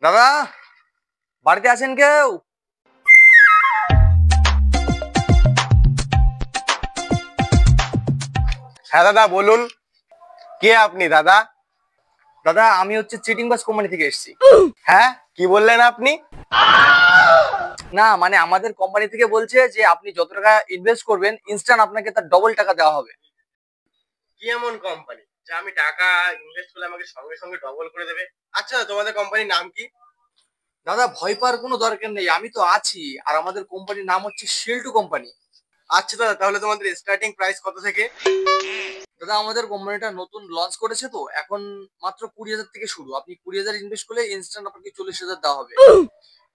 দাদা, বাড়িতে আছেন কেউ? হ্যাঁ দাদা বলুন, কে আপনি দাদা? দাদা, আমি হচ্ছে চিটিং বাস কোম্পানি থেকে এসেছি। হ্যাঁ, কি বললেন আপনি? না মানে আমাদের কোম্পানি থেকে বলছে যে আপনি যত টাকা ইনভেস্ট করবেন ইনস্ট্যান্ট আপনাকে তার ডবল টাকা দেওয়া হবে। কি এমন কোম্পানি যে আমি টাকা ইনভেস্ট করলে আমাকে সঙ্গে সঙ্গে ডবল করে দেবে? আচ্ছা, তোমাদের কোম্পানির নাম কি? দাদা, ভয় পাওয়ার কোনো দরকার নেই, আমি তো আছি। আর আমাদের কোম্পানির নাম হচ্ছে শিল্টু কোম্পানি। আচ্ছা দাদা, তাহলে তোমাদের স্টার্টিং প্রাইস কত থেকে? দাদা, আমাদের কোম্পানিটা নতুন লঞ্চ করেছে তো এখন মাত্র 20,000 থেকে শুরু। আপনি 20,000 ইনভেস্ট করলে ইনস্ট্যান্ট আপনাকে 40,000 দেওয়া হবে।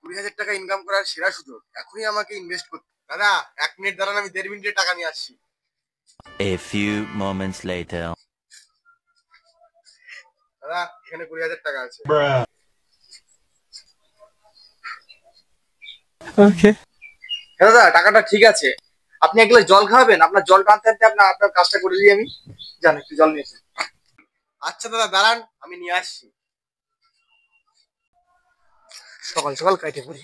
20,000 টাকা ইনকাম করার সেরা সুযোগ, এখনই আমাকে ইনভেস্ট করতে। দাদা 1 মিনিট দাঁড়ান, আমি 1.5 মিনিটে টাকা নিয়ে আসছি। A few moments later. দাদা এখানে 20,000 টাকা আছে। হ্যাঁ দাদা, টাকাটা ঠিক আছে। আপনি এক গ্লাস জল খাওয়াবেন? আপনার জল টানতে টানতে আপনার আপনার কাজটা করে দিই আমি। জান, একটু জল নিয়েছি। আচ্ছা দাদা দাঁড়ান, আমি নিয়ে আসছি। সকাল সকাল কাইটে পড়ি।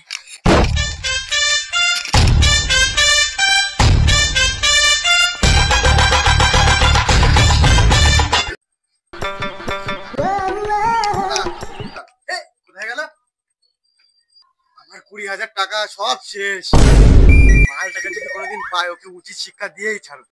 এ, কোথায় গেল আমার 20,000 টাকা? সব শেষ। মালটাকে যদি কোনোদিন পায় ওকে উচিত শিক্ষা দিয়েই ছাড়বো।